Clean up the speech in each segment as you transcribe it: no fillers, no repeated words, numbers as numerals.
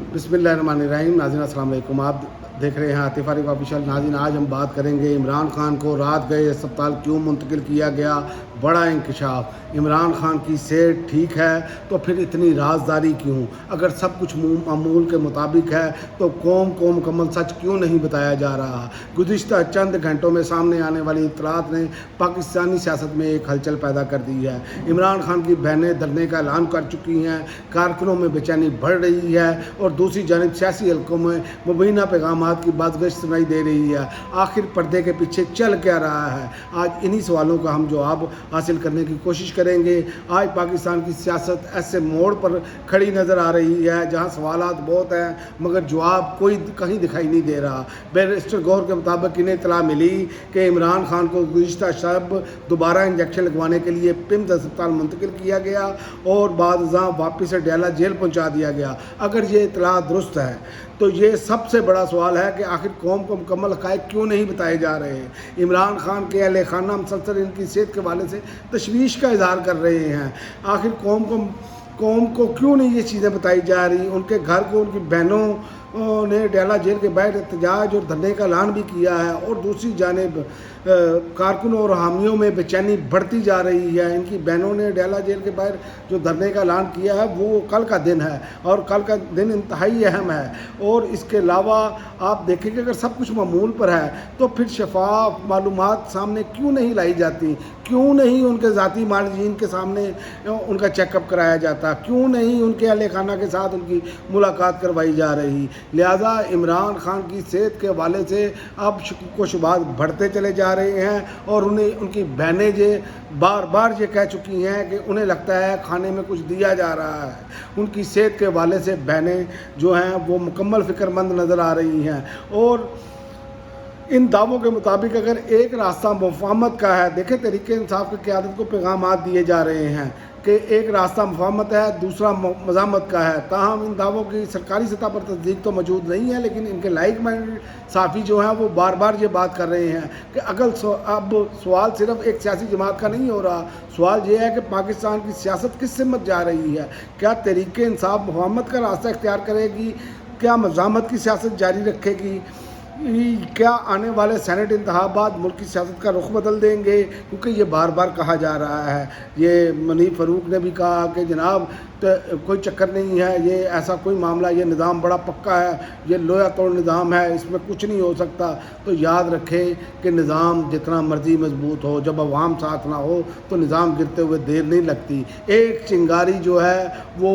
बिस्मिल्लाहिर्रहमानिर्रहीम। नाज़रीन अस्सलाम वालेकुम। आप देख रहे हैं आतिफ आरिफ ऑफिशियल। नाज़रीन आज हम बात करेंगे इमरान खान को रात गए अस्पताल क्यों मुंतकिल किया गया। बड़ा इंकशाफ। इमरान खान की सेहत ठीक है तो फिर इतनी राजदारी क्यों। अगर सब कुछ मामूल के मुताबिक है तो कौम को मुकम्मल सच क्यों नहीं बताया जा रहा। गुज़िश्ता चंद घंटों में सामने आने वाली इत्तलात ने पाकिस्तानी सियासत में एक हलचल पैदा कर दी है। इमरान खान की बहनें धरने का ऐलान कर चुकी हैं। कारकुनों में बेचैनी बढ़ रही है और दूसरी जानिब सियासी हलकों में मुबीना पैगाम की बाज़गश सुनाई दे रही है। आखिर पर्दे के पीछे चल क्या रहा है। आज इन्हीं सवालों का हम जवाब हासिल करने की कोशिश करेंगे। आज पाकिस्तान की सियासत ऐसे मोड़ पर खड़ी नज़र आ रही है जहां सवालात बहुत हैं मगर जवाब कोई कहीं दिखाई नहीं दे रहा। बैरिस्टर गौर के मुताबिक इन्हें इत्तला मिली कि इमरान खान को गुज़िश्ता शब दोबारा इंजेक्शन लगवाने के लिए पिम्स अस्पताल मुंतकिल किया गया और बाद वापस से डेला जेल पहुँचा दिया गया। अगर ये इत्तला दुरुस्त है तो ये सबसे बड़ा सवाल है कि आखिर कौम को मुकम्मल हक़ाइक़ क्यों नहीं बताए जा रहे हैं। इमरान खान के अहले खाना मुसलसल इनकी सेहत के हवाले से तशवीश का इजहार कर रहे हैं। आखिर कौम को क्यों नहीं ये चीज़ें बताई जा रही। उनके घर को उनकी बहनों ने डेला जेल के बाहर एहतजाज और धरने का ऐलान भी किया है और दूसरी जानिब कारकुनों और हामियों में बेचैनी बढ़ती जा रही है। इनकी बहनों ने डेला जेल के बाहर जो धरने का ऐलान किया है वो कल का दिन है और कल का दिन इंतहाई अहम है। और इसके अलावा आप देखेंगे अगर सब कुछ मामूल पर है तो फिर शफाफ मालूमात सामने क्यों नहीं लाई जाती। क्यों नहीं उनके ज़ाती मालिकीन के सामने उनका चेकअप कराया जाता। क्यों नहीं उनके अहले खाना के साथ उनकी मुलाकात करवाई जा रही। लिहाजा इमरान खान की सेहत के हवाले से अब शुक्र शुबात बढ़ते चले जा रहे हैं और उनकी बहनें जो बार बार ये कह चुकी हैं कि उन्हें लगता है खाने में कुछ दिया जा रहा है। उनकी सेहत के हवाले से बहनें जो हैं वो मुकम्मल फ़िक्रमंद नज़र आ रही हैं और इन दावों के मुताबिक अगर एक रास्ता मुफाहमत का है, देखें तहरीक इंसाफ की क़यादत को पैगामात दिए जा रहे हैं कि एक रास्ता मुफाहमत है दूसरा मज़ामत का है। ताहम इन दावों की सरकारी सतह पर तस्दीक तो मौजूद नहीं है लेकिन इनके लाइक माइंडेड साफ़ी जो हैं वो बार बार ये बात कर रहे हैं कि अब सवाल सिर्फ एक सियासी जमात का नहीं हो रहा। सवाल ये है कि पाकिस्तान की सियासत किस सिमत जा रही है। क्या तहरीक इंसाफ मुफाहमत का रास्ता इख्तियार करेगी, क्या मज़ामत की सियासत जारी रखेगी, क्या आने वाले सेनेट इंतखाबात मुल्क की सियासत का रुख बदल देंगे। क्योंकि ये बार बार कहा जा रहा है, ये मुनीफ फ़ारूक ने भी कहा कि जनाब तो कोई चक्कर नहीं है, ये ऐसा कोई मामला, ये निज़ाम बड़ा पक्का है, ये लोया तोड़ निज़ाम है, इसमें कुछ नहीं हो सकता। तो याद रखें कि निज़ाम जितना मर्ज़ी मजबूत हो जब अवाम साथ ना हो तो निज़ाम गिरते हुए देर नहीं लगती। एक चिंगारी जो है वो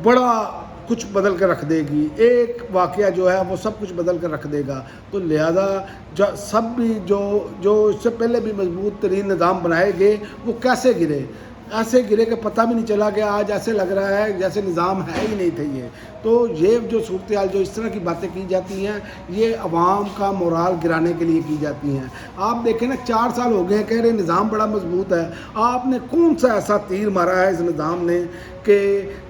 बड़ा कुछ बदल कर रख देगी, एक वाक़या जो है वो सब कुछ बदल कर रख देगा। तो लिहाजा सब भी जो इससे पहले भी मजबूत तरीन निज़ाम बनाए गए वो कैसे गिरे, ऐसे गिरे कि पता भी नहीं चला कि आज ऐसे लग रहा है जैसे निज़ाम है ही नहीं थे ये। तो ये जो सूरत हाल जो इस तरह की बातें की जाती हैं ये अवाम का मोराल गिराने के लिए की जाती हैं। आप देखें ना 4 साल हो गए कह रहे निज़ाम बड़ा मजबूत है। आपने कौन सा ऐसा तीर मारा है इस निज़ाम ने कि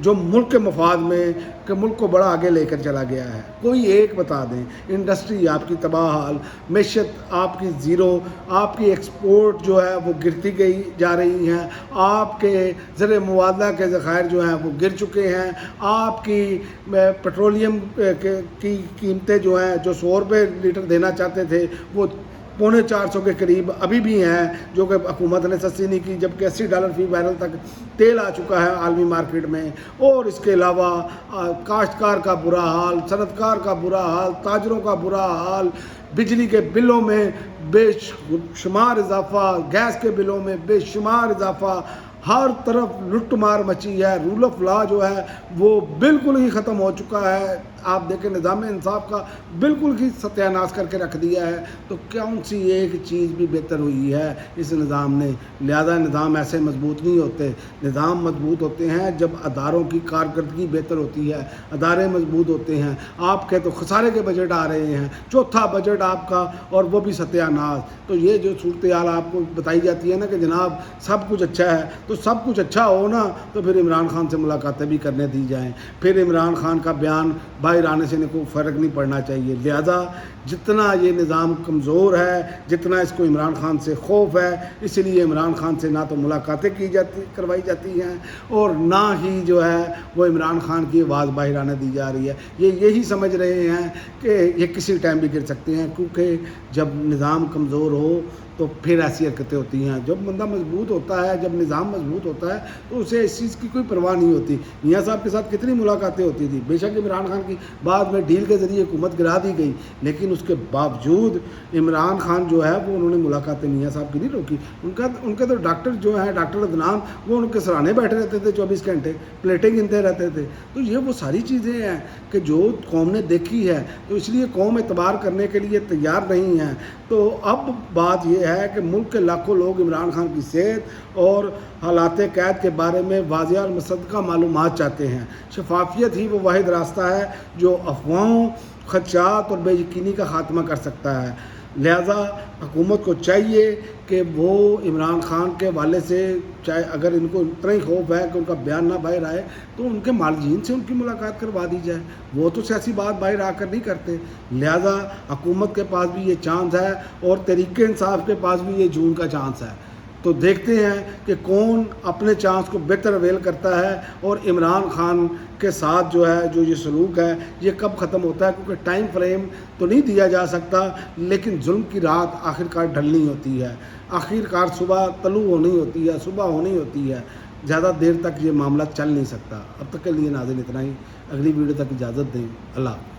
जो मुल्क के मफाद में कि मुल्क को बड़ा आगे लेकर चला गया है। कोई एक बता दें। इंडस्ट्री आपकी तबाह हाल, मैशत आपकी ज़ीरो, आपकी एक्सपोर्ट जो है वो गिरती गई जा रही हैं, आपके ज़र मुबादला के ज़खायर जो हैं वो गिर चुके हैं, आपकी पेट्रोलियम की कीमतें जो हैं जो 100 रुपये लीटर देना चाहते थे वो $450 के करीब अभी भी हैं जो कि हुकूमत ने सस्ती नहीं की, जबकि $80 फी बैरल तक तेल आ चुका है आलमी मार्केट में। और इसके अलावा काश्तकार का बुरा हाल, सनतकार का बुरा हाल, ताजरों का बुरा हाल, बिजली के बिलों में बेशुमार इजाफा, गैस के बिलों में बेशुमार इजाफा, हर तरफ लुट मार मची है। रूल ऑफ लॉ जो है वो बिल्कुल ही ख़त्म हो चुका है। आप देखें निज़ाम इंसाफ का बिल्कुल ही सत्यानाश करके रख दिया है। तो कौन सी एक चीज़ भी बेहतर हुई है इस निज़ाम ने। लिहाजा निज़ाम ऐसे मजबूत नहीं होते। निज़ाम मजबूत होते हैं जब अदारों की कारकर्दगी बेहतर होती है, अदारे मजबूत होते हैं। आपके तो खसारे के बजट आ रहे हैं, चौथा बजट आपका और वो भी सत्यानाश। तो ये जो सूरत हाल आपको बताई जाती है ना कि जनाब सब कुछ अच्छा है, तो सब कुछ अच्छा हो ना तो फिर इमरान खान से मुलाकातें भी करने दी जाएँ। फिर इमरान खान का बयान باہر آنے سے کوئی فرق نہیں پڑنا چاہیے. لہذا جتنا یہ نظام کمزور ہے، جتنا اس کو عمران خان سے خوف ہے، اس لیے عمران خان سے نہ تو ملاقاتیں کروائی جاتی ہیں اور نہ ہی جو ہے وہ عمران خان کی آواز باہر آنے دی جا رہی ہے. یہ یہی سمجھ رہے ہیں کہ یہ کسی ٹائم بھی گر سکتے ہیں، کیونکہ جب نظام کمزور ہو تو پھر ایسی حرکتیں ہوتی ہیں. جب بندہ مضبوط ہوتا ہے، جب نظام مضبوط ہوتا ہے تو اسے اس چیز کی کوئی پرواہ نہیں ہوتی. میاں صاحب کے ساتھ کتنی ملاقاتیں ہوتی تھی، بے شک عمران خان کی بعد میں ڈیل کے ذریعے حکومت گرا دی گئی، لیکن اس کے باوجود عمران خان جو ہے وہ انہوں نے ملاقاتیں میاں صاحب کی نہیں روکی. ان کے تو ڈاکٹر جو ہیں، ڈاکٹر عدنان، وہ ان کے سرانے بیٹھے رہتے تھے 24 گھنٹے، پلیٹیں گنتے رہتے تھے. تو یہ وہ ساری چیزیں ہیں کہ جو قوم نے دیکھی ہے، تو اس لیے قوم اعتبار کرنے کے لیے تیار نہیں ہے. تو اب بات یہ ہے کہ ملک کے لاکھوں لوگ عمران خان کی صحت اور حالات قید کے بارے میں واضح اور مصدقہ معلومات چاہتے ہیں. شفافیت ہی وہ واحد راستہ ہے جو افواہوں، خدشات اور بے یقینی کا خاتمہ کر سکتا ہے. لہذا حکومت کو چاہیے کہ وہ عمران خان کے حوالے سے، چاہے اگر ان کو اتنا ہی خوف ہے کہ ان کا بیان نہ باہر آئے، تو ان کے معالجین سے ان کی ملاقات کروا دی جائے. وہ تو سیاسی بات باہر آ کر نہیں کرتے. لہذا حکومت کے پاس بھی یہ چانس ہے اور تحریک انصاف کے پاس بھی یہ جون کا چانس ہے. تو دیکھتے ہیں کہ کون اپنے چانس کو بہتر اویل کرتا ہے اور عمران خان کے ساتھ جو ہے جو یہ سلوک ہے یہ کب ختم ہوتا ہے، کیونکہ ٹائم فریم تو نہیں دیا جا سکتا، لیکن ظلم کی رات آخرکار ڈھلنی ہوتی ہے، آخرکار صبح طلوع ہونی ہوتی ہے، صبح ہونی ہوتی ہے. زیادہ دیر تک یہ معاملہ چل نہیں سکتا. اب تک کے لیے ناظرین اتنا ہی. اگلی ویڈیو تک اجازت دیں. اللہ حافظ.